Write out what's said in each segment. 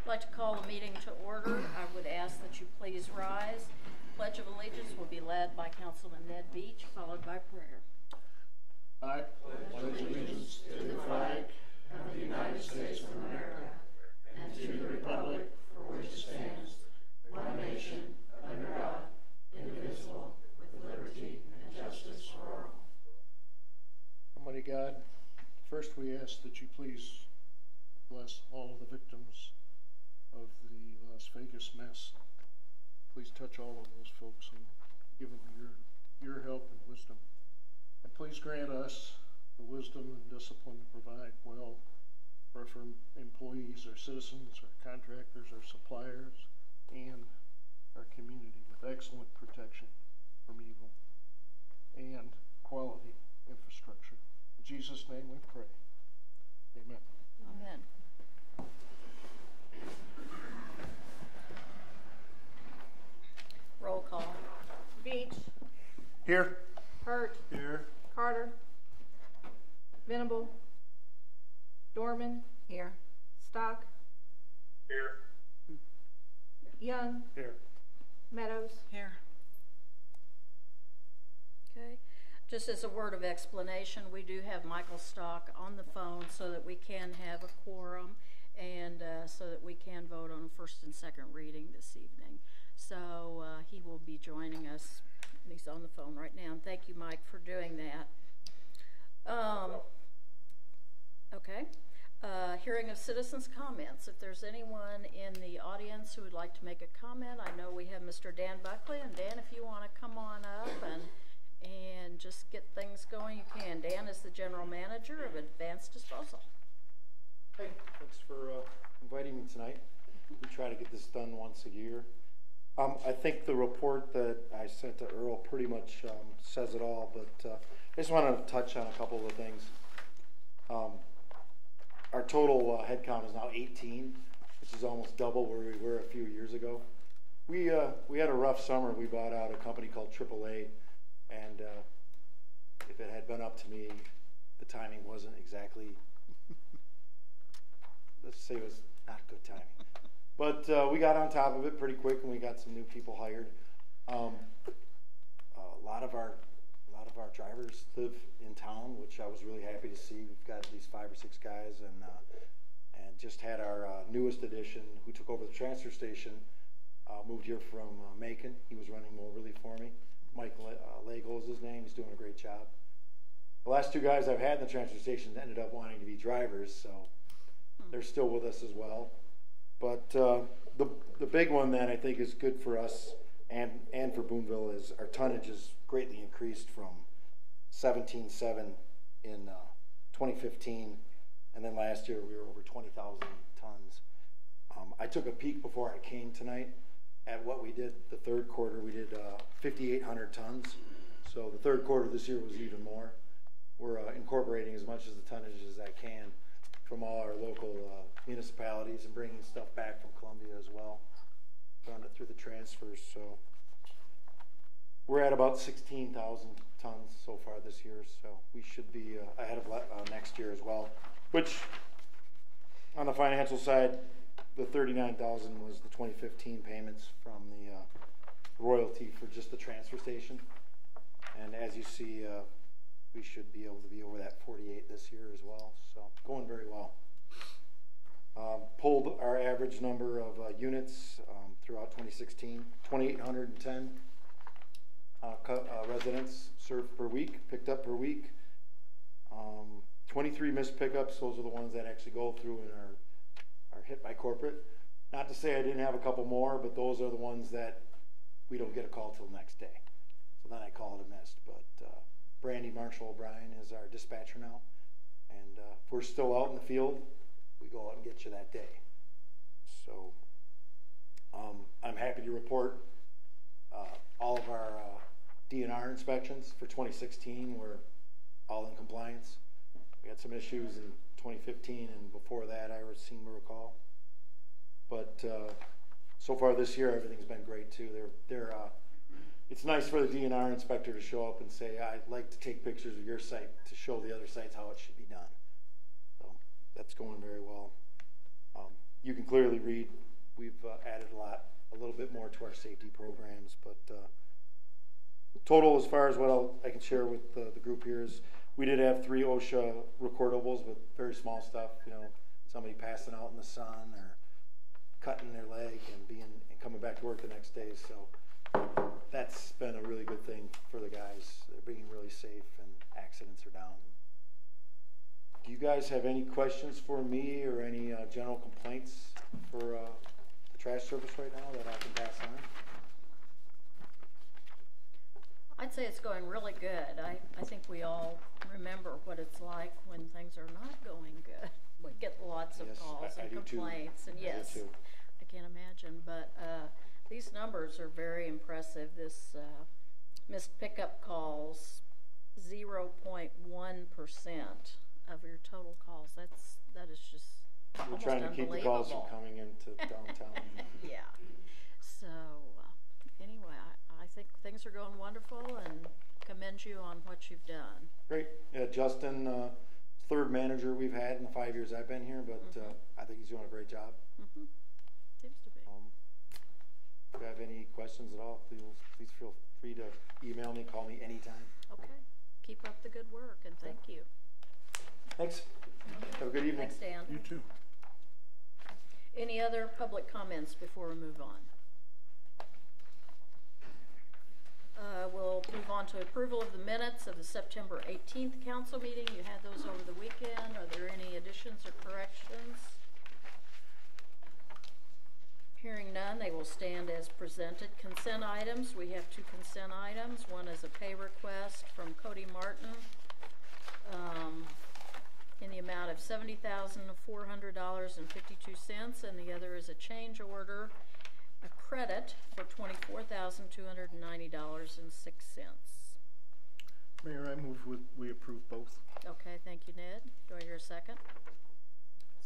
like to call the meeting to order. I would ask that you please rise. Pledge of Allegiance will be led by Councilman Ned Beach, followed by prayer. I pledge allegiance to the flag of the United States of America and to the republic for which it stands, one nation, under God, indivisible, with liberty and justice for all. Almighty God, first we ask that you please bless all of the victims of the Las Vegas mess. Please touch all of those folks and give them your help and wisdom. And please grant us the wisdom and discipline to provide well for employees, our citizens, our contractors, our suppliers, and our community with excellent protection from evil and quality infrastructure. In Jesus' name we pray. Amen. Amen. Roll call. Beach. Here. Hurt. Here. Carter. Venable. Dorman. Here. Stock. Here. Young. Here. Meadows. Here. Okay. Just as a word of explanation, we do have Michael Stock on the phone so that we can have a quorum and so that we can vote on first and second reading this evening. So he will be joining us, and he's on the phone right now. And thank you, Mike, for doing that. Okay. Hearing of citizens' comments. If there's anyone in the audience who would like to make a comment, I know we have Mr. Dan Buckley. And Dan, if you want to come on up and just get things going, you can. Dan is the general manager of Advanced Disposal. Hey, thanks for inviting me tonight. We try to get this done once a year. I think the report that I sent to Earl pretty much says it all, but I just wanted to touch on a couple of things. Our total head count is now 18, which is almost double where we were a few years ago. We had a rough summer. We bought out a company called AAA, and if it had been up to me, the timing wasn't exactly, let's say it was not good timing. But we got on top of it pretty quick, and we got some new people hired. A lot of our drivers live in town, which I was really happy to see. We've got these 5 or 6 guys, and just had our newest addition, who took over the transfer station, moved here from Macon. He was running Moberly for me. Mike Lago is his name. He's doing a great job. The last 2 guys I've had in the transfer station ended up wanting to be drivers, so they're still with us as well. But the big one that I think is good for us and for Boonville is our tonnage is greatly increased from 17.7 in 2015, and then last year we were over 20,000 tons. I took a peek before I came tonight at what we did the third quarter. We did 5,800 tons, so the third quarter this year was even more. We're incorporating as much of the tonnage as I can from all our local municipalities and bringing stuff back from Columbia as well. Found it through the transfers, so we're at about 16,000 tons so far this year, so we should be ahead of next year as well. Which, on the financial side, the 39,000 was the 2015 payments from the royalty for just the transfer station, and as you see, we should be able to be over that 48 this year as well. So going very well. Pulled our average number of units throughout 2016, 2,810 residents served per week, picked up per week. 23 missed pickups. Those are the ones that actually go through and are hit by corporate. Not to say I didn't have a couple more, but those are the ones that we don't get a call till the next day. So then I call it a missed. But Brandy Marshall O'Brien is our dispatcher now, and if we're still out in the field, we go out and get you that day. So I'm happy to report all of our DNR inspections for 2016 were all in compliance. We had some issues in 2015 and before that, I seem to recall. But so far this year, everything's been great too. It's nice for the DNR inspector to show up and say, I'd like to take pictures of your site to show the other sites how it should be done. So that's going very well. You can clearly read we've added a little bit more to our safety programs. But total, as far as what I can share with the group here, is we did have 3 OSHA recordables with very small stuff. You know, somebody passing out in the sun or cutting their leg and coming back to work the next day. So that's been a really good thing for the guys. They're being really safe and accidents are down. Do you guys have any questions for me or any general complaints for the trash service right now that I can pass on? I'd say it's going really good. I think we all remember what it's like when things are not going good. We get lots of calls and complaints, and yes, I can't imagine. But these numbers are very impressive. This missed pickup calls, 0.1% of your total calls. That is just We're almost trying to keep the calls from unbelievable. coming into downtown. Yeah. So anyway, I think things are going wonderful and commend you on what you've done. Great. Yeah, Justin, third manager we've had in the 5 years I've been here, but I think he's doing a great job. Seems to be. If you have any questions at all, please feel free to email me, call me anytime. Okay. Keep up the good work, and thank you. Thanks. Have a good evening. Thanks, Dan. You too. Any other public comments before we move on? We'll move on to approval of the minutes of the September 18th council meeting. You had those over the weekend. Are there any additions or corrections? Hearing none, they will stand as presented. Consent items, we have 2 consent items. One is a pay request from Cody Martin in the amount of $70,400.52, and the other is a change order, a credit for $24,290.06. Mayor, I move we approve both. Okay, thank you, Ned. Do I hear a second?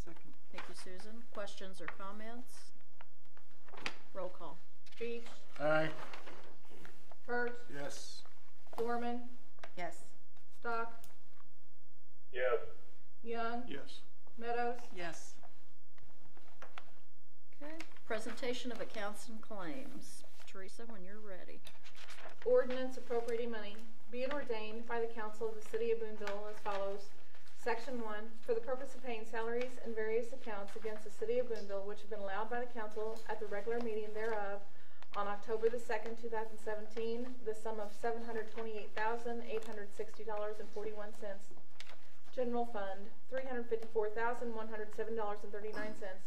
Second. Thank you, Susan. Questions or comments? Roll call. Beach, Aye. Hurt, Yes. Dorman, Yes. Stock, Yes. Young, Yes. Meadows, Yes. Okay. Presentation of accounts and claims. Teresa, when you're ready. ordinance appropriating money, be it ordained by the council of the city of Boonville as follows. Section 1, for the purpose of paying salaries and various accounts against the city of Boonville, which have been allowed by the council at the regular meeting thereof on October the 2nd, 2017, the sum of $728,860.41. General fund, $354,107.39.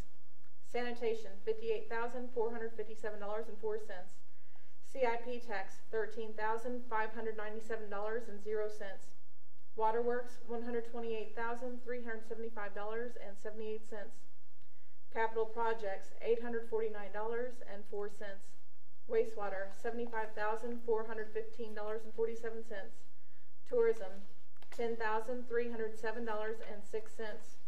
Sanitation, $58,457.04. CIP tax, $13,597.00. Waterworks, $128,375.78. Capital projects, $849.04. Wastewater, $75,415.47. Tourism, $10,307.06.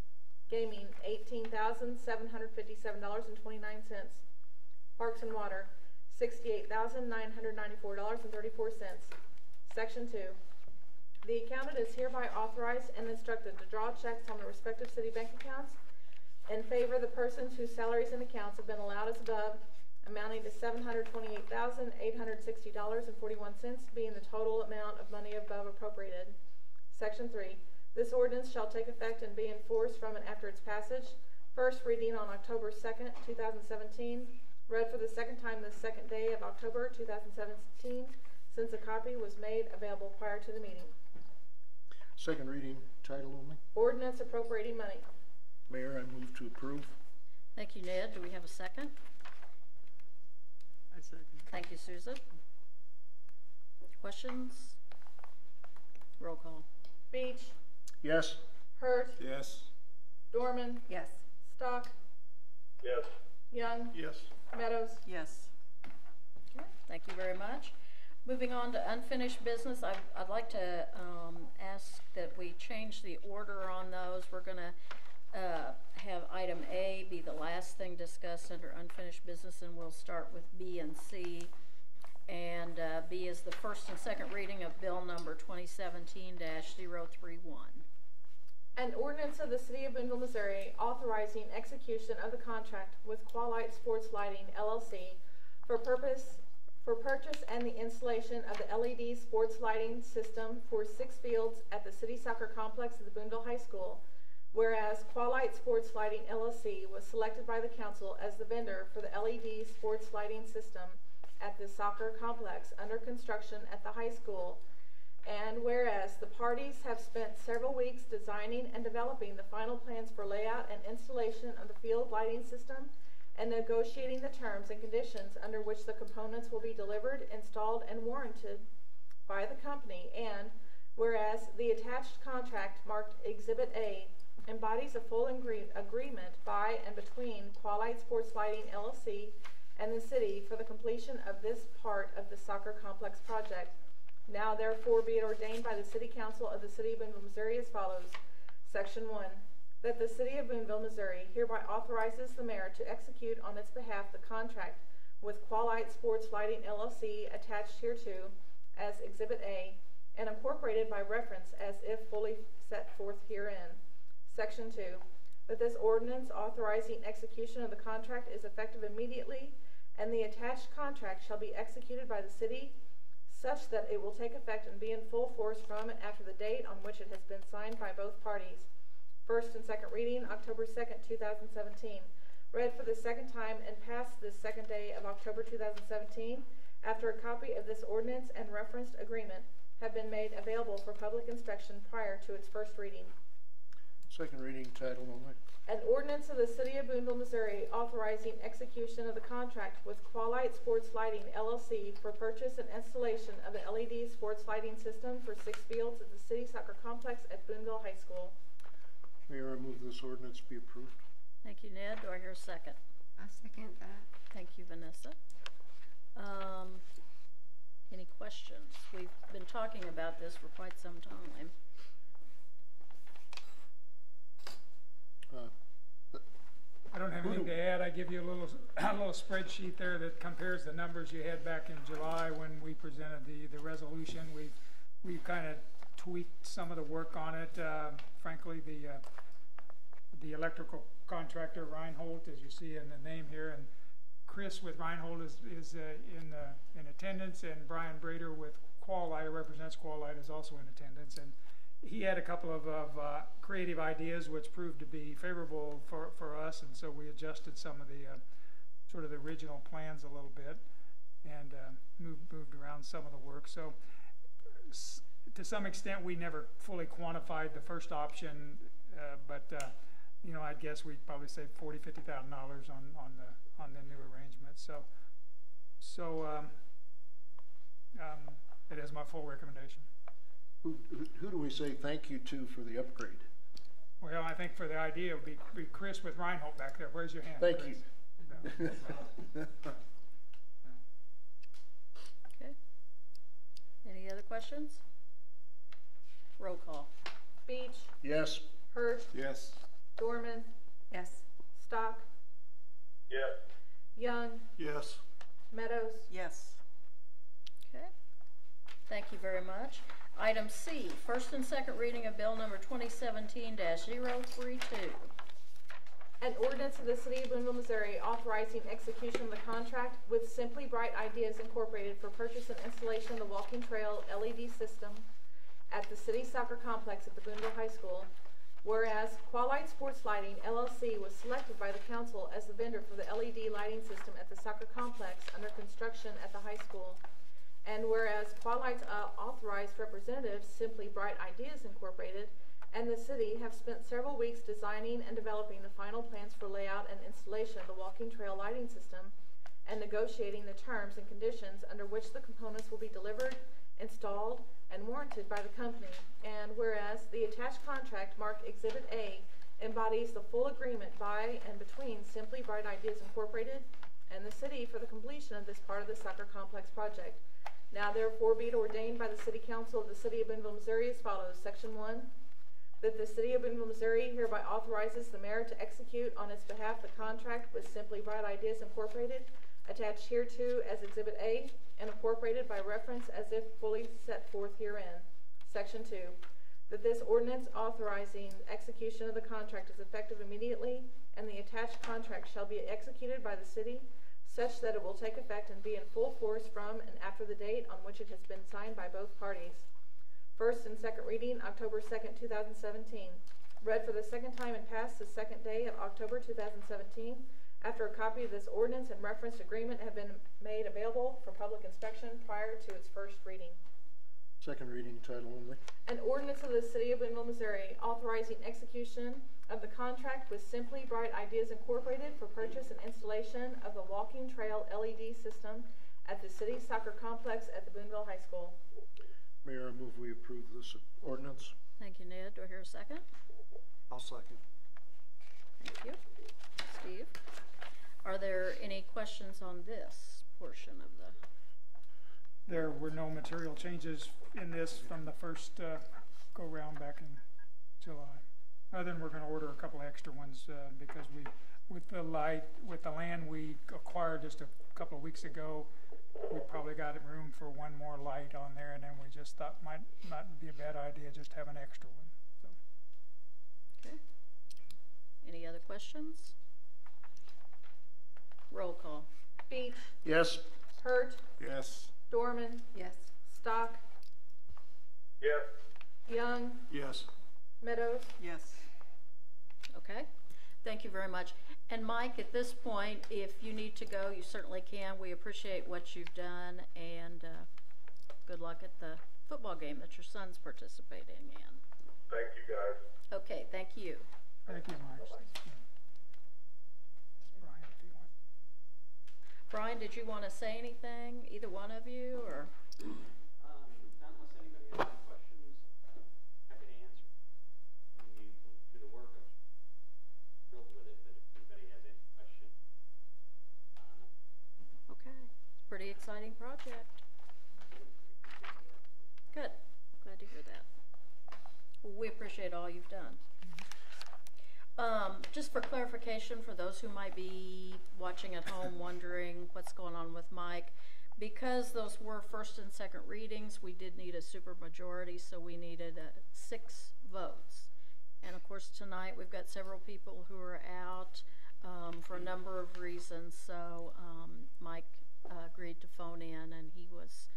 Gaming, $18,757.29. Parks and Water, $68,994.34. Section 2. The accountant is hereby authorized and instructed to draw checks on the respective city bank accounts in favor of the persons whose salaries and accounts have been allowed as above, amounting to $728,860.41, being the total amount of money above appropriated. Section 3. This ordinance shall take effect and be enforced from and after its passage. First reading on October 2nd, 2017. Read for the second time the second day of October 2017, since a copy was made available prior to the meeting. Second reading, title only. Ordinance appropriating money. Mayor, I move to approve. Thank you, Ned. Do we have a second? I second. Thank you, Susan. Questions? Roll call. Beach, Yes. Hurt, Yes. Dorman, Yes. Stock, Yes. Young, Yes. Meadows. Yes. Okay, thank you very much. Moving on to unfinished business, I'd like to ask that we change the order on those. We're going to have item A be the last thing discussed under unfinished business, and we'll start with B and C. And B is the first and second reading of bill number 2017-031. An ordinance of the City of Boonville, Missouri, authorizing execution of the contract with Qualite Sports Lighting, LLC, for purchase and the installation of the LED sports lighting system for 6 fields at the City Soccer Complex at the Boonville High School. Whereas Qualite Sports Lighting, LLC, was selected by the council as the vendor for the LED sports lighting system at the soccer complex under construction at the high school. And whereas the parties have spent several weeks designing and developing the final plans for layout and installation of the field lighting system and negotiating the terms and conditions under which the components will be delivered, installed, and warranted by the company. And whereas the attached contract marked Exhibit A embodies a full agreement by and between Qualite Sports Lighting, LLC, and the city for the completion of this part of the soccer complex project. Now therefore be it ordained by the City Council of the City of Boonville, Missouri as follows. Section 1. That the City of Boonville, Missouri hereby authorizes the mayor to execute on its behalf the contract with Qualite Sports Lighting, LLC, attached hereto as Exhibit A and incorporated by reference as if fully set forth herein. Section 2. That this ordinance authorizing execution of the contract is effective immediately, and the attached contract shall be executed by the city such that it will take effect and be in full force from and after the date on which it has been signed by both parties. First and second reading, October 2nd, 2017. Read for the second time and passed this second day of October 2017 after a copy of this ordinance and referenced agreement have been made available for public inspection prior to its first reading. Second reading, title only. An ordinance of the City of Boonville, Missouri, authorizing execution of the contract with Qualite Sports Lighting, LLC, for purchase and installation of the LED sports lighting system for 6 fields at the City Soccer Complex at Boonville High School. Mayor, I move this ordinance be approved. Thank you, Ned. Do I hear a second? I second that. Thank you, Vanessa. Any questions? We've been talking about this for quite some time. I don't have anything to add. I give you a little spreadsheet there that compares the numbers you had back in July when we presented the resolution. We've kind of tweaked some of the work on it. Frankly, the electrical contractor Reinhold, as you see in the name here, and Chris with Reinhold is in attendance, and Brian Brader with Qualite, represents Qualite, is also in attendance. And he had a couple of creative ideas which proved to be favorable for us, and so we adjusted some of the sort of the original plans a little bit and moved around some of the work. So to some extent we never fully quantified the first option, but you know, I'd guess we'd probably save $40,000–$50,000 on the new arrangement. So it is my full recommendation. Who do we say thank you to for the upgrade? Well, I think for the idea it would be Chris with Reinhold back there. Where's your hand? Thank Chris? you. No. Okay. Any other questions? Roll call. Beach, Yes. Hurst, Yes. Dorman, Yes. Stock, Yes. Young, Yes. Meadows. Yes. Okay. Thank you very much. Item C, first and second reading of bill number 2017-032. An ordinance of the City of Boonville, Missouri, authorizing execution of the contract with Simply Bright Ideas Incorporated for purchase and installation of the walking trail LED system at the City Soccer Complex at the Boonville High School. Whereas Qualite Sports Lighting, LLC, was selected by the council as the vendor for the LED lighting system at the soccer complex under construction at the high school. And whereas Qualite's authorized representatives, Simply Bright Ideas Incorporated, and the city have spent several weeks designing and developing the final plans for layout and installation of the walking trail lighting system and negotiating the terms and conditions under which the components will be delivered, installed, and warranted by the company. And whereas the attached contract marked Exhibit A embodies the full agreement by and between Simply Bright Ideas Incorporated and the city for the completion of this part of the soccer complex project. Now therefore be it ordained by the City Council of the City of Boonville, Missouri as follows. Section 1, that the City of Boonville, Missouri hereby authorizes the mayor to execute on its behalf the contract with Simply Bright Ideas Incorporated, attached hereto as Exhibit A, and incorporated by reference as if fully set forth herein. Section 2, that this ordinance authorizing execution of the contract is effective immediately, and the attached contract shall be executed by the city such that it will take effect and be in full force from and after the date on which it has been signed by both parties. First and second reading, October 2nd, 2017. Read for the second time and passed the second day of October 2017, after a copy of this ordinance and referenced agreement have been made available for public inspection prior to its first reading. Second reading, title only. An ordinance of the City of Boonville, Missouri, authorizing execution of the contract with Simply Bright Ideas Incorporated for purchase and installation of the walking trail LED system at the city soccer complex at the Boonville High School. Mayor, I move we approve this ordinance. Thank you, Ned. Do I hear a second? I'll second. Thank you. Steve? Are there any questions on this portion of the? There were no material changes in this from the first go-round back in July. Other than we're going to order a couple extra ones because with the land we acquired just a couple of weeks ago, we probably got room for one more light on there, and then we just thought might not be a bad idea just to have an extra one. So. Okay. Any other questions? Roll call. Beach. Yes. Hurt. Yes. Dorman. Yes. Stock. Yes. Young. Yes. Meadows. Yes. Okay. Thank you very much. And Mike, at this point, if you need to go, you certainly can. We appreciate what you've done, and good luck at the football game that your son's participating in. Thank you, guys. Okay, thank you. Thank you, Mike. Brian, if you want. Brian, did you want to say anything, either one of you, or? Not unless anybody has any questions, happy to answer. When you do the work, I'm thrilled with it, but if anybody has any questions, Okay, it's a pretty exciting project. Good, glad to hear that. Well, we appreciate all you've done. Just for clarification, for those who might be watching at home wondering what's going on with Mike, because those were first and second readings, we did need a supermajority, so we needed 6 votes. And of course tonight we've got several people who are out for a number of reasons, so Mike agreed to phone in, and he was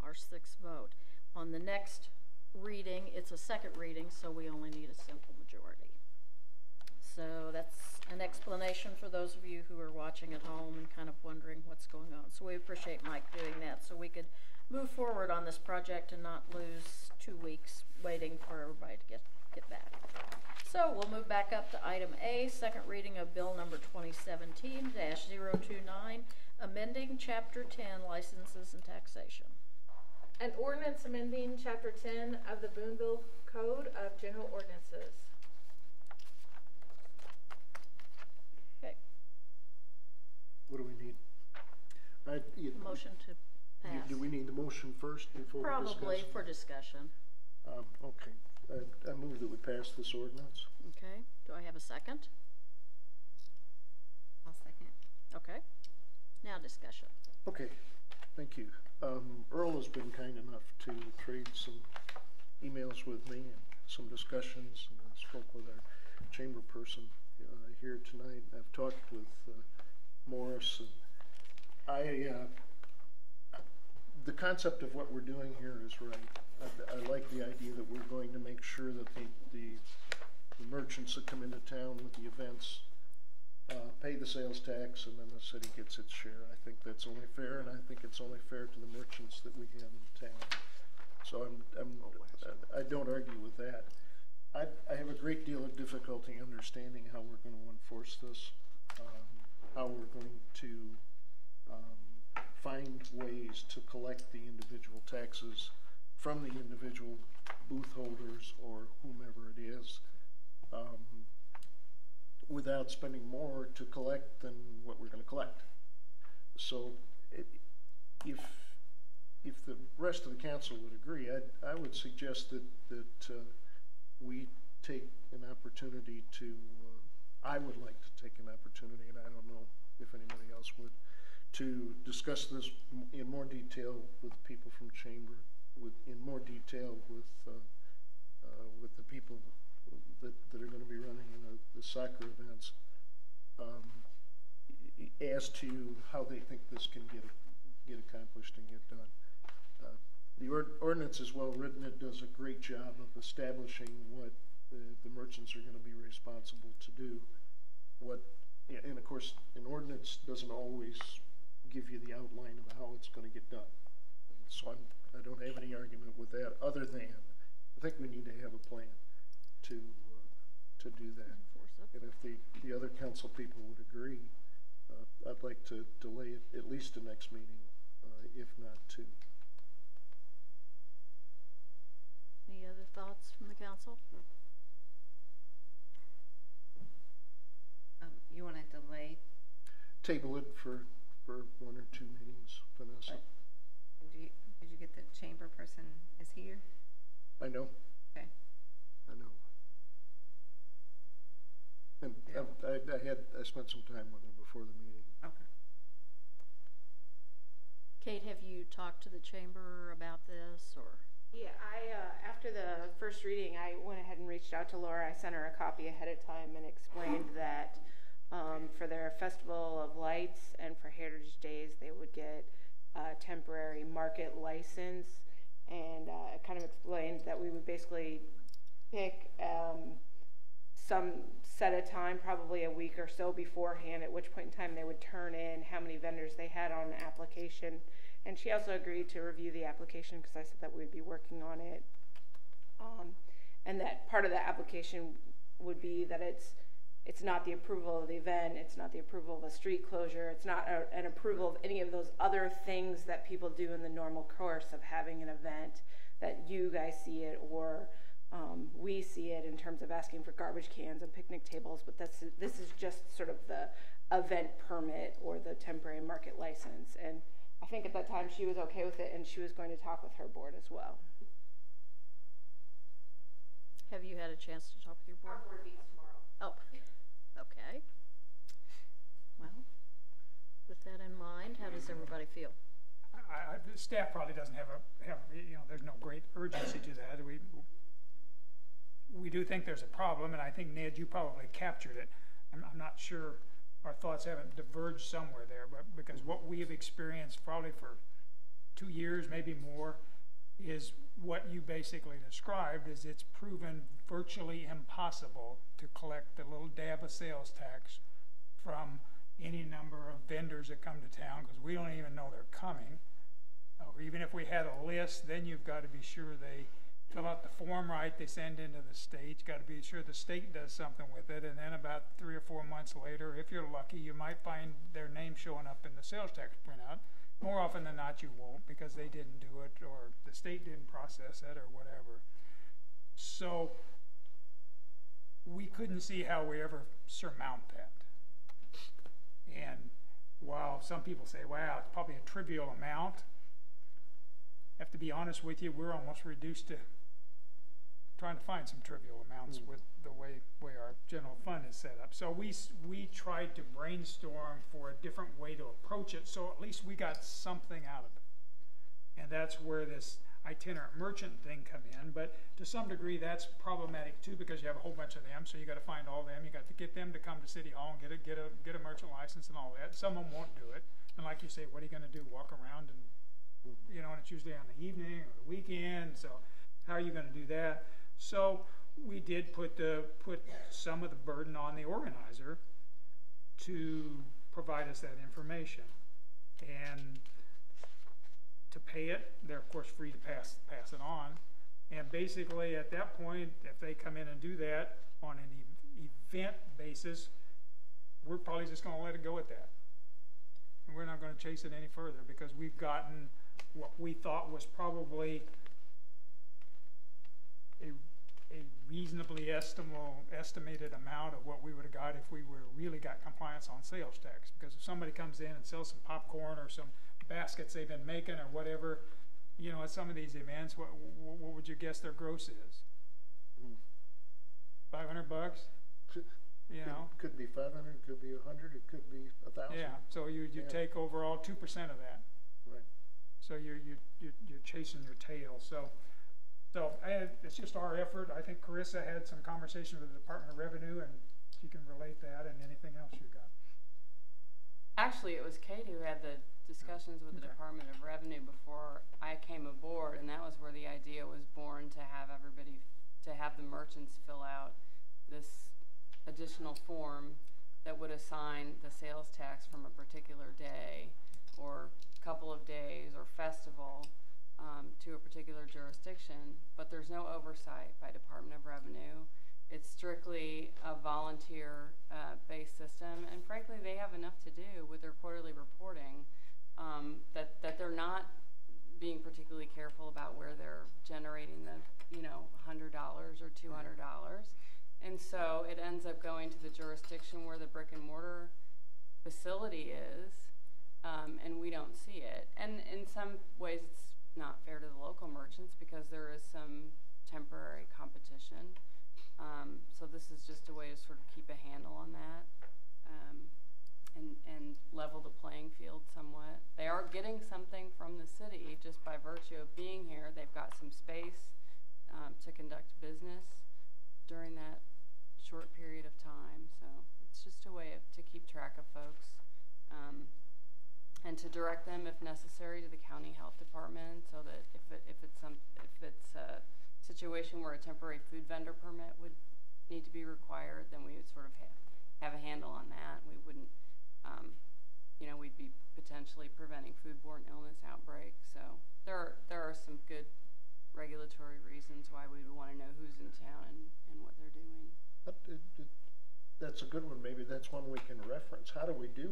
our 6th vote. On the next reading, it's a second reading, so we only need a simple majority. So that's an explanation for those of you who are watching at home and kind of wondering what's going on. So we appreciate Mike doing that so we could move forward on this project and not lose 2 weeks waiting for everybody to get back. So we'll move back up to item A, second reading of bill number 2017-029, amending chapter 10, licenses and taxation. An ordinance amending chapter 10 of the Boonville Code of General Ordinances. Okay. What do we need? Motion to pass. Do we need the motion first before we discuss? Probably for discussion. Okay. I move that we pass this ordinance. Okay. Do I have a second? I'll second. Okay. Now discussion. Okay. Thank you. Earl has been kind enough to trade some emails with me and some discussions, and I spoke with our chamber person here tonight. I've talked with Morris, and the concept of what we're doing here is right. I like the idea that we're going to make sure that the merchants that come into town with the events pay the sales tax, and then the city gets its share. I think that's only fair, and I think it's only fair to the merchants that we have in town. So I don't argue with that. I have a great deal of difficulty understanding how we're going to enforce this, how we're going to find ways to collect the individual taxes from the individual booth holders or whomever it is, without spending more to collect than what we're going to collect. So if the rest of the council would agree, I would suggest that we take an opportunity to, I would like to take an opportunity, and I don't know if anybody else would, to discuss this in more detail with people from Chamber, in more detail with with the people that are going to be running the soccer events, as to how they think this can get accomplished and get done. The ordinance is well written. It does a great job of establishing what the merchants are going to be responsible to do. And of course, an ordinance doesn't always give you the outline of how it's going to get done. And so I don't have any argument with that, other than I think we need to have a plan to do that. And if the other council people would agree, I'd like to delay it at least the next meeting, if not two. Any other thoughts from the council? You want to delay? Table it for 1 or 2 meetings, Vanessa. Did you get the chamber person is here? I know. Okay. I know. And Yeah. I spent some time with her before the meeting. Okay. Kate, have you talked to the chamber about this, or? Yeah, after the first reading, I went ahead and reached out to Laura. I sent her a copy ahead of time and explained that for their Festival of Lights and for Heritage Days, they would get a temporary market license, and I kind of explained that we would basically pick some set of time, probably a week or so beforehand, at which point in time they would turn in how many vendors they had on the application. And she also agreed to review the application because I said that we'd be working on it. And that part of the application would be that it's not the approval of the event, it's not the approval of a street closure, it's not an approval of any of those other things that people do in the normal course of having an event, that you guys see it or we see it in terms of asking for garbage cans and picnic tables, but this is just sort of the event permit or the temporary market license. And I think at that time she was okay with it, and she was going to talk with her board as well. Have you had a chance to talk with your board? Our board meets tomorrow. Oh, okay. Well, with that in mind, how does everybody feel? The staff probably doesn't have there's no great urgency to that. We do think there's a problem, and I think, Ned, you probably captured it. I'm not sure our thoughts haven't diverged somewhere there, but because what we have experienced probably for 2 years, maybe more, is what you basically described. Is it's proven virtually impossible to collect the little dab of sales tax from any number of vendors that come to town, because we don't even know they're coming. Or even if we had a list, then you've got to be sure they fill out the form right, they send into the state. You've got to be sure the state does something with it, and then about 3 or 4 months later, if you're lucky, you might find their name showing up in the sales tax printout. More often than not, you won't, because they didn't do it, or the state didn't process it, or whatever. So we couldn't see how we ever surmount that. And while some people say, wow, it's probably a trivial amount, I have to be honest with you, we're almost reduced to trying to find some trivial amounts with the way our general fund is set up. So we tried to brainstorm for a different way to approach it, so at least we got something out of it. And that's where this itinerant merchant thing come in. But to some degree, that's problematic too, because you have a whole bunch of them, so you got to find all of them. You got to get them to come to City Hall and get a merchant license and all that. Some of them won't do it. And like you say, what are you going to do? Walk around and, and it's usually on the evening or the weekend. So how are you going to do that? So we did put some of the burden on the organizer to provide us that information, and to pay it, they're of course free to pass it on. And basically at that point, if they come in and do that on an event basis, we're probably just going to let it go at that, and we're not going to chase it any further, because we've gotten what we thought was probably a reasonably estimated amount of what we would have got if we really got compliance on sales tax. Because if somebody comes in and sells some popcorn or some baskets they've been making or whatever, at some of these events, what would you guess their gross is? $500? Could be 500, could be 100, it could be 1,000. Yeah. So you take overall 2% of that. Right. So you're chasing your tail. So So it's just our effort. I think Carissa had some conversation with the Department of Revenue, and she can relate that and anything else you got. Actually, it was Kate who had the discussions with the Department of Revenue before I came aboard, and that was where the idea was born, to have everybody, to have the merchants fill out this additional form that would assign the sales tax from a particular day or couple of days or festival to a particular jurisdiction, but there's no oversight by Department of Revenue. It's strictly a volunteer based system, and frankly they have enough to do with their quarterly reporting that they're not being particularly careful about where they're generating the $100 or $200. And so it ends up going to the jurisdiction where the brick and mortar facility is, and we don't see it. And in some ways it's not fair to the local merchants because there is some temporary competition. So this is just a way to sort of keep a handle on that and level the playing field somewhat. They are getting something from the city just by virtue of being here. They've got some space to conduct business during that short period of time. So it's just a way to keep track of folks and to direct them, if necessary, to the county health department, so that if it's a situation where a temporary food vendor permit would need to be required, then we would sort of have a handle on that. We wouldn't, we'd be potentially preventing foodborne illness outbreaks. So there are some good regulatory reasons why we would want to know who's in town and what they're doing. But that's a good one. Maybe that's one we can reference. How do we do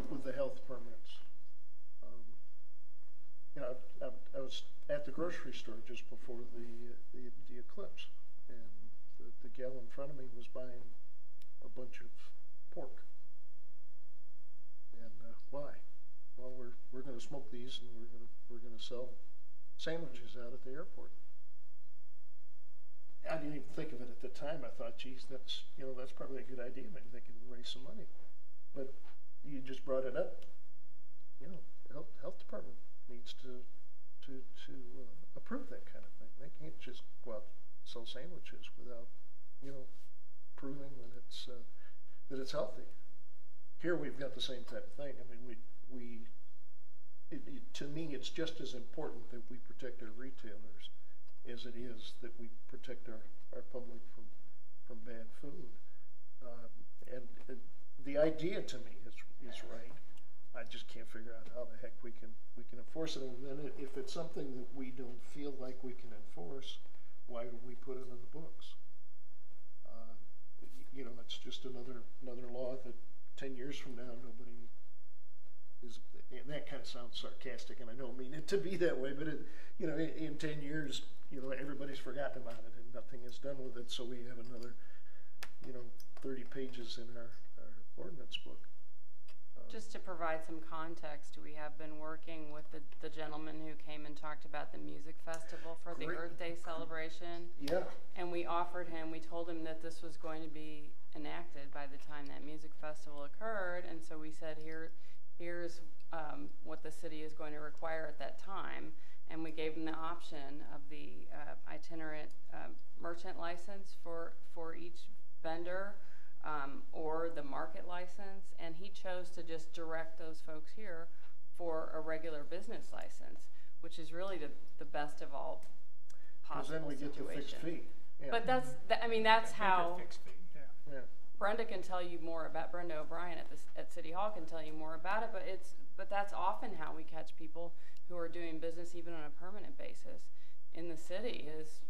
with the health permits? I was at the grocery store just before the eclipse, and the gal in front of me was buying a bunch of pork. And why? Well, we're going to smoke these, and we're going to sell sandwiches out at the airport. I didn't even think of it at the time. I thought, geez, that's probably a good idea. Maybe they can raise some money. But you just brought it up. The health department needs to approve that kind of thing. They can't just go out and sell sandwiches without proving that it's healthy. Here we've got the same type of thing. I mean, to me, it's just as important that we protect our retailers as it is that we protect our public from bad food. And the idea to me is right. I just can't figure out how the heck we can enforce it. And then if it's something that we don't feel like we can enforce, why do we put it in the books? It's just another law that 10 years from now nobody is. And that kind of sounds sarcastic, and I don't mean it to be that way. But in 10 years, everybody's forgotten about it and nothing is done with it. So we have another, 30 pages in our ordinance book. Just to provide some context, we have been working with the gentleman who came and talked about the music festival for the Earth Day celebration. Yeah. And we told him that this was going to be enacted by the time that music festival occurred, and so we said, here's what the city is going to require at that time, and we gave him the option of the itinerant merchant license for each vendor, or the market license, and he chose to just direct those folks here for a regular business license, which is really the best of all possible situations. Because then we get the fixed fee. Yeah. But that's how Fixed fee, yeah. Brenda can tell you more about, Brenda O'Brien at City Hall can tell you more about it, but that's often how we catch people who are doing business even on a permanent basis in the city is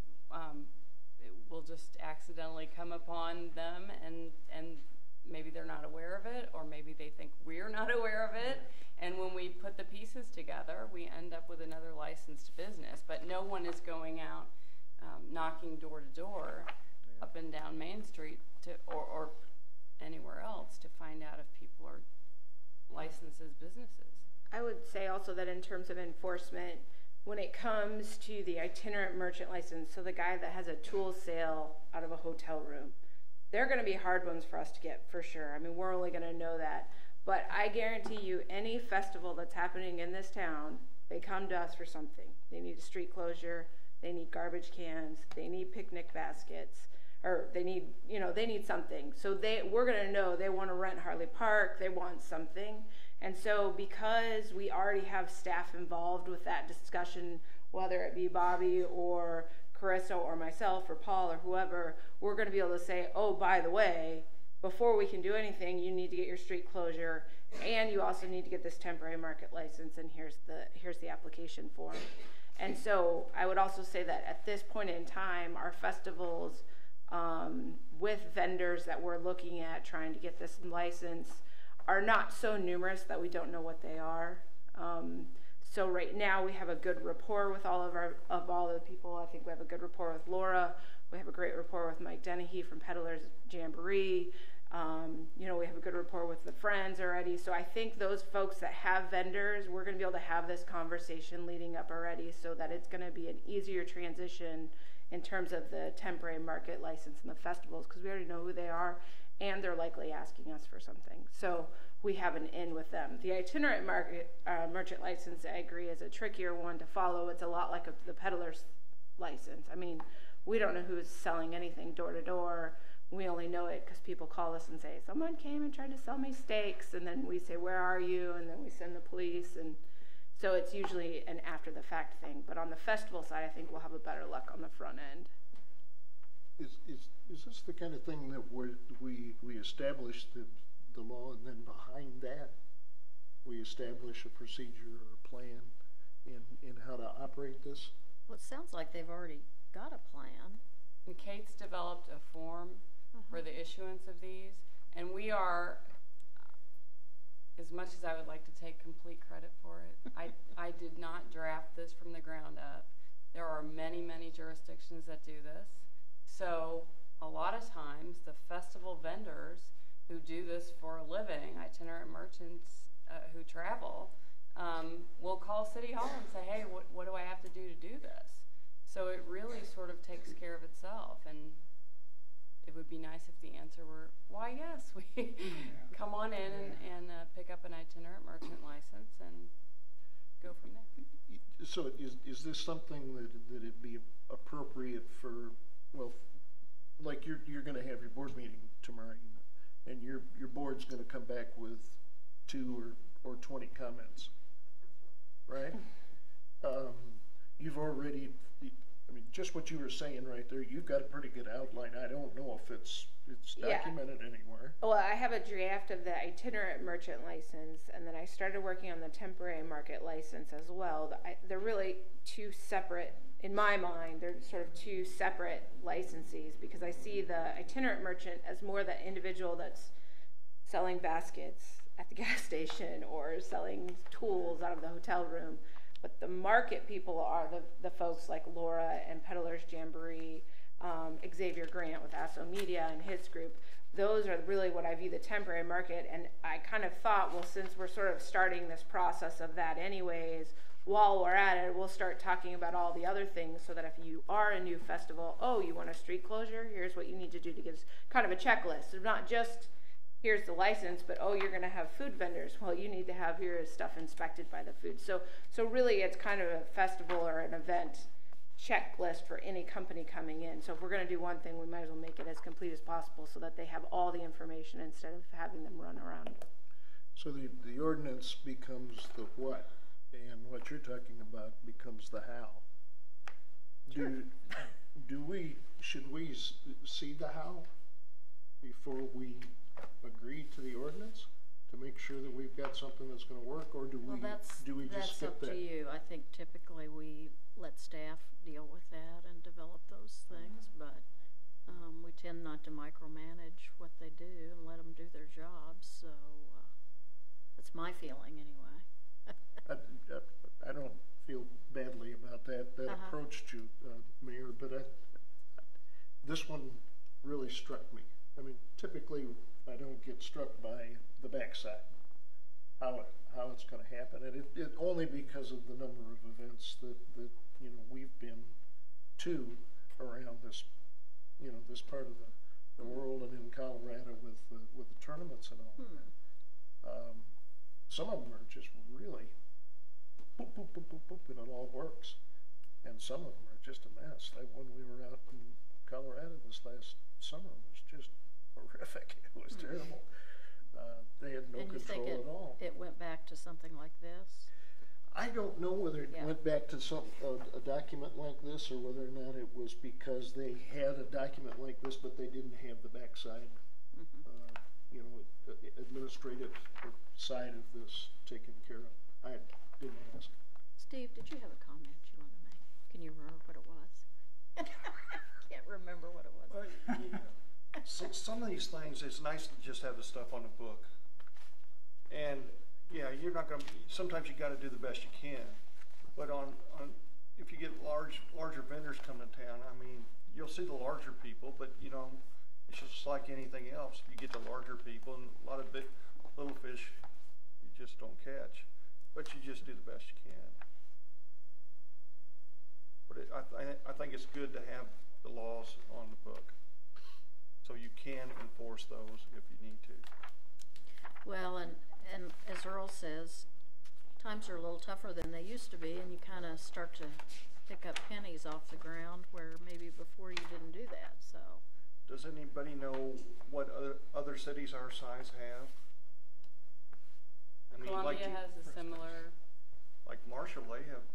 we'll just accidentally come upon them and maybe they're not aware of it, or maybe they think we're not aware of it, and when we put the pieces together we end up with another licensed business, but no one is going out knocking door to door up and down Main Street or anywhere else to find out if people are licensed as businesses. I would say also that in terms of enforcement, when it comes to the itinerant merchant license, so the guy that has a tool sale out of a hotel room, they're going to be hard ones for us to get for sure. I mean, we're only going to know that. But I guarantee you any festival that's happening in this town They come to us for something. They need a street closure, they need garbage cans, they need picnic baskets, or they need, you know, they need something. So we're gonna know they wanna rent Harley Park, they want something. And so because we already have staff involved with that discussion, whether it be Bobby or Carissa or myself or Paul or whoever, we're gonna be able to say, oh, by the way, before we can do anything, you need to get your street closure, and you also need to get this temporary market license, and here's the application form. And so I would also say that at this point in time, our festivals, with vendors that we're looking at trying to get this license, are not so numerous that we don't know what they are. So right now we have a good rapport with all of the people. I think we have a good rapport with Laura. We have a great rapport with Mike Dennehy from Peddlers Jamboree. You know, we have a good rapport with the Friends already. So I think those folks that have vendors, we're going to be able to have this conversation leading up already, so that it's going to be an easier transition in terms of the temporary market license and the festivals, because we already know who they are, and they're likely asking us for something. So we have an in with them. The itinerant merchant license, I agree, is a trickier one to follow. It's a lot like the peddler's license. I mean, we don't know who's selling anything door to door. We only know it because people call us and say, someone came and tried to sell me steaks, and then we say, where are you? And then we send the police, and so it's usually an after the fact thing. But on the festival side, I think we'll have a better luck on the front end. Is this the kind of thing that we establish the law, and then behind that we establish a procedure or a plan in how to operate this? Well, it sounds like they've already got a plan. And Kate's developed a form for the issuance of these, and we are, as much as I would like to take complete credit for it, I did not draft this from the ground up. There are many, many jurisdictions that do this. So a lot of times the festival vendors who do this for a living, itinerant merchants who travel, will call City Hall and say, hey, what do I have to do this? So it really sort of takes care of itself, and it would be nice if the answer were, why, yes, we come on in and pick up an itinerant merchant license and go from there. So is this something that it'd be appropriate for, well, like you're going to have your board meeting tomorrow, and your board's going to come back with 2 or 20 comments, right? You've already, I mean, just what you were saying right there, you've got a pretty good outline. I don't know if it's documented anywhere. Well, I have a draft of the itinerant merchant license, and then I started working on the temporary market license as well. They're really two separate, in my mind, they're sort of two separate licensees, because I see the itinerant merchant as more the individual that's selling baskets at the gas station or selling tools out of the hotel room. But the market people are the folks like Laura and Peddlers Jamboree, Xavier Grant with ASO Media and his group. Those are really what I view the temporary market. And I kind of thought, well, since we're sort of starting this process of that anyways, while we're at it, we'll start talking about all the other things, so that if you are a new festival, oh, you want a street closure? Here's what you need to do to get kind of a checklist. It's not just here's the license, but oh, you're going to have food vendors. Well, you need to have your stuff inspected by the food. So really it's kind of a festival or an event checklist for any company coming in. So if we're going to do one thing, we might as well make it as complete as possible, so that they have all the information instead of having them run around. So the ordinance becomes the what, and what you're talking about becomes the how. Sure. Should we see the how before we agree to the ordinance to make sure that we've got something that's going to work, or do we just skip that? That's up to you. I think typically we let staff deal with that and develop those things, but we tend not to micromanage what they do and let them do their jobs. So that's my feeling anyway. I don't feel badly about that approach to Mayor, but this one really struck me. I mean, typically I don't get struck by the backside, how it's going to happen, and it only because of the number of events that we've been to around this this part of the world and in Colorado with the tournaments and all. Some of them are just really boop, boop, boop, boop, boop, and it all works. And some of them are just a mess. Like when we were out in Colorado this last summer, it was just horrific. It was terrible. They had no control at all. It went back to something like this? I don't know whether it went back to a document like this, or whether or not it was because they had a document like this, but they didn't have the backside, administrative side of this taken care of. I didn't ask. Steve, did you have a comment you want to make? Can you remember what it was? Can't remember what it was. Well, some of these things, it's nice to just have the stuff on the book. And yeah, you're not going to, sometimes you got to do the best you can. But if you get larger vendors coming to town, I mean, you'll see the larger people, but it's just like anything else. You get the larger people, and a lot of little fish you just don't catch. But you just do the best you can. But I think it's good to have the laws on the book, so you can enforce those if you need to. Well, and as Earl says, times are a little tougher than they used to be, and you kind of start to pick up pennies off the ground where maybe before you didn't do that. So, does anybody know what other cities our size have? I mean, Columbia has a similar. Like Marshall, they have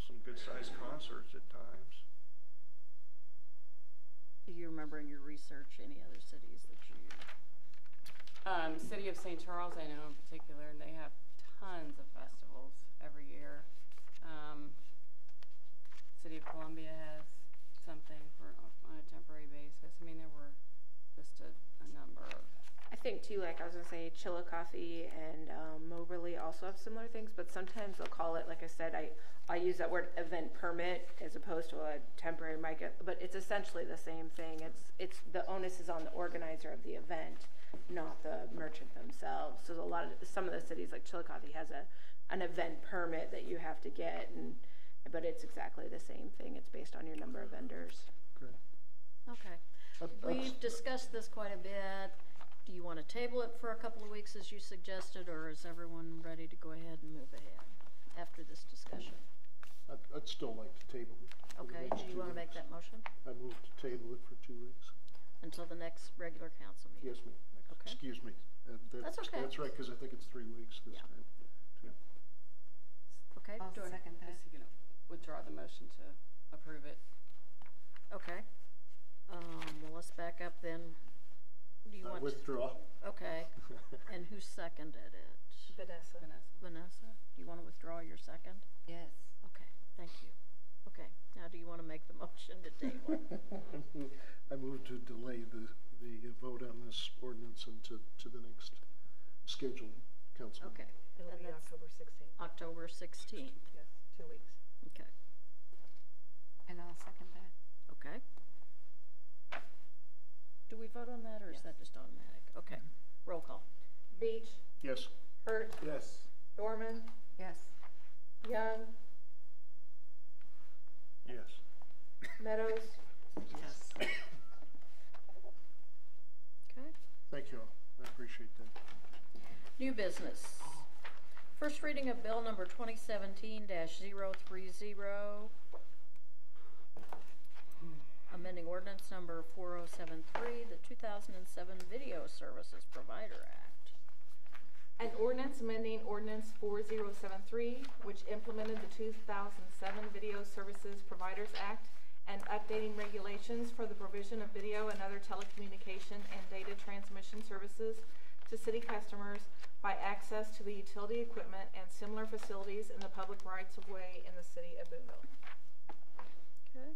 some good-sized concerts at times. Do you remember in your research any other cities that you? City of St. Charles, I know in particular, and they have tons of festivals every year. City of Columbia has something on a temporary basis. I mean, there were just a number of. I think too, like I was gonna say, Chillicothe and Moberly also have similar things, but sometimes they'll call it, like I said, I use that word event permit as opposed to a temporary mic, but it's essentially the same thing. It's the onus is on the organizer of the event, not the merchant themselves. So some of the cities like Chillicothe has an event permit that you have to get, but it's exactly the same thing. It's based on your number of vendors. Great. Okay. We've discussed this quite a bit. Do you want to table it for a couple of weeks as you suggested, or is everyone ready to go ahead and move ahead after this discussion? I'd still like to table it. Okay, do you want to make that motion? I move to table it for 2 weeks. Until the next regular council meeting? Yes, ma'am. Okay. Excuse me. That's okay. That's right, because I think it's 3 weeks this time. Yeah. Okay. I'll second that. Is he gonna withdraw the motion to approve it? Okay. Well, let's back up then. Do you want withdraw. Okay. And who seconded it? Vanessa. Vanessa? Do you want to withdraw your second? Yes. Okay, thank you. Okay, now do you want to make the motion to table? I move to delay the vote on this ordinance to the next scheduled council. Okay. It'll be October 16th. October 16th. Yes, 2 weeks. Okay. And I'll second that. Okay. Do we vote on that, or is that just automatic? Okay. Roll call. Beach, Yes. Hurt, Yes. Dorman, Yes. Young, Yes. Meadows, Yes. Okay. Thank you all. I appreciate that. New business. First reading of bill number 2017-030. Amending ordinance number 4073, the 2007 Video Services Provider Act. an ordinance amending ordinance 4073, which implemented the 2007 Video Services Providers Act, and updating regulations for the provision of video and other telecommunication and data transmission services to city customers by access to the utility equipment and similar facilities in the public rights-of-way in the city of Boonville. Okay.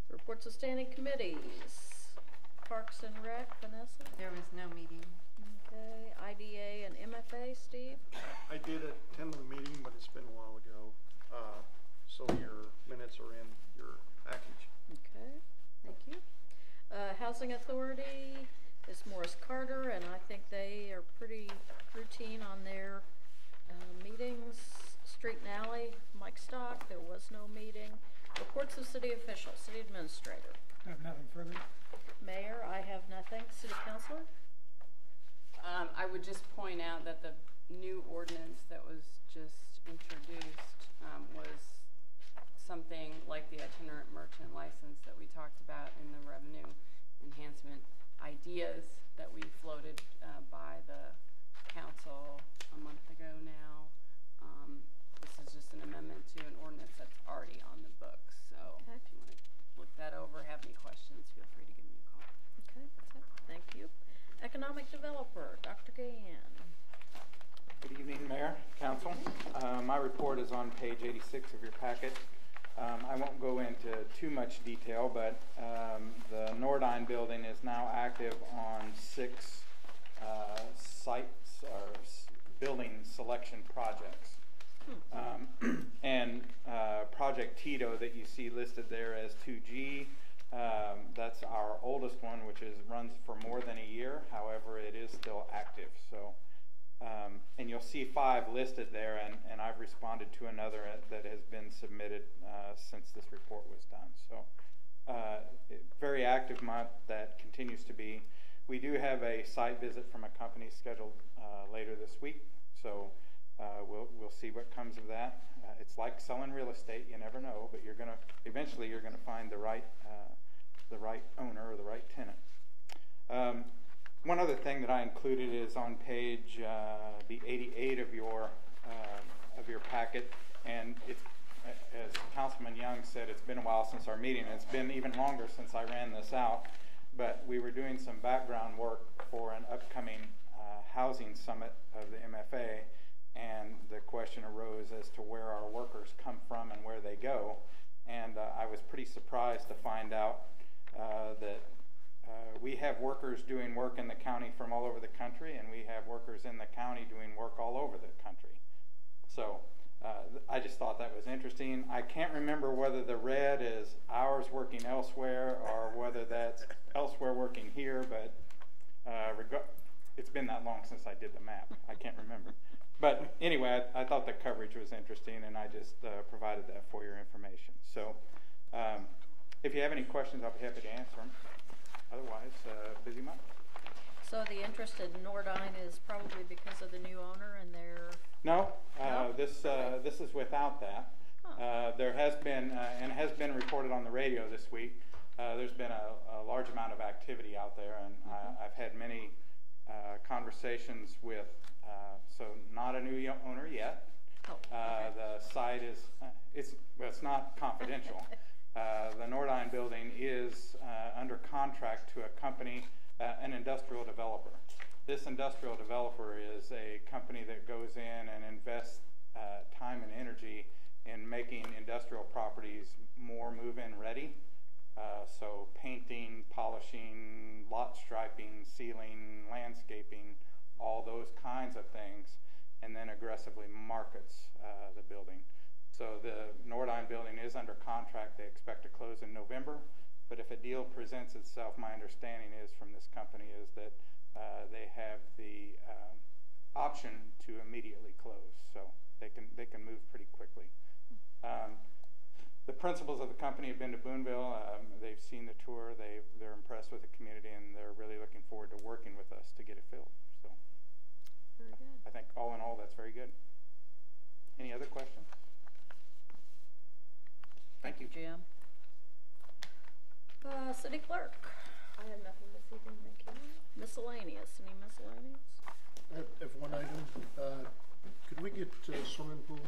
Reports of standing committees. Parks and Rec, Vanessa? There was no meeting. Okay. IDA and MFA, Steve? I did attend the meeting, but it's been a while ago. So your minutes are in your package. Okay, thank you. Housing Authority is Morris Carter, and I think they are pretty routine on their meetings. Street and Alley, Mike Stock, there was no meeting. Reports of city officials, city administrator. I have nothing further. Mayor, I have nothing. City councilor? I would just point out that the new ordinance that was just introduced was something like the itinerant merchant license that we talked about in the revenue enhancement ideas that we floated by the council a month ago now. This is just an amendment to an ordinance that's already on the books. So if you want to look that over, have any questions, feel free to give me a call. Okay, that's it. Thank you. Economic developer, Dr. Gahan. Good evening, Mayor, Council. My report is on page 86 of your packet. I won't go into too much detail, but the Nordine building is now active on 6 sites or building selection projects. And Project Tito that you see listed there as 2G, that's our oldest one, which runs for more than a year. However, it is still active. So, and you'll see 5 listed there, and I've responded to another that has been submitted since this report was done. So, very active month that continues to be. We do have a site visit from a company scheduled later this week. So. We'll see what comes of that. It's like selling real estate; you never know, but eventually you're gonna find the right owner or the right tenant. One other thing that I included is on page the 88 of your packet, and it's, as Councilman Young said, it's been a while since our meeting. It's been even longer since I ran this out, but we were doing some background work for an upcoming housing summit of the MFA. And the question arose as to where our workers come from and where they go. And I was pretty surprised to find out that we have workers doing work in the county from all over the country, and we have workers in the county doing work all over the country. So I just thought that was interesting. I can't remember whether the red is ours working elsewhere or whether that's elsewhere working here, but it's been that long since I did the map. I can't remember. But anyway, I thought the coverage was interesting, and I just provided that for your information. So if you have any questions, I'll be happy to answer them. Otherwise, busy month. So the interest in Nordine is probably because of the new owner and their... No, this is without that. Huh. There has been, and has been reported on the radio this week, there's been a large amount of activity out there, and I've had many conversations with... so not a new owner yet. Oh, okay. The site is, it's not confidential. The Nordine building is under contract to a company, an industrial developer. This industrial developer is a company that goes in and invests time and energy in making industrial properties more move-in ready. So painting, polishing, lot striping, sealing, landscaping, all those kinds of things, and then aggressively markets the building. So the Nordine building is under contract. They expect to close in November, but if a deal presents itself, my understanding is from this company is that they have the option to immediately close, so they can move pretty quickly. The principals of the company have been to Boonville. They've seen the tour. They're impressed with the community, and they're really looking forward to working with us to get it filled. So. Very good. I think all in all, that's very good. Any other questions? Thank you, Jim. City clerk. I have nothing this evening, thank you. Miscellaneous. Any miscellaneous? I have one item. Could we get swimming pool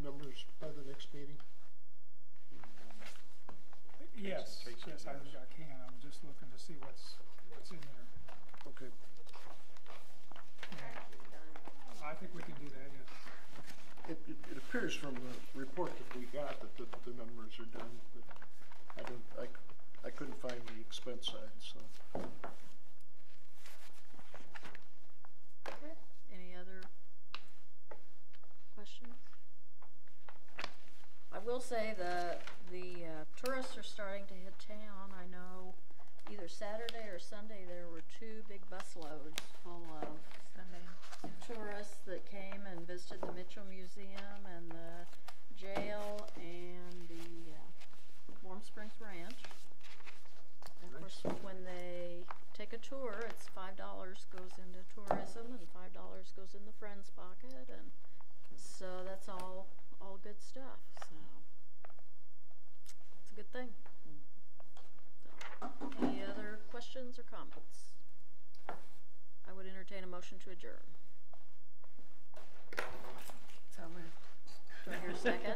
numbers by the next meeting? Yes, I can. I'm just looking to see what's in there. Okay. I think we can do that, yes. It appears from the report that we got that the numbers are done, but I couldn't find the expense side, so. Okay. Any other questions? I will say the tourists are starting to hit town. I know either Saturday or Sunday there were 2 big bus loads full of tourists that came and visited the Mitchell Museum and the jail and the Warm Springs Ranch. And of course, when they take a tour, it's $5 goes into tourism and $5 goes in the friend's pocket, and that's all good stuff, so it's a good thing. So, any other questions or comments? I would entertain a motion to adjourn. So moved. Do I hear a second?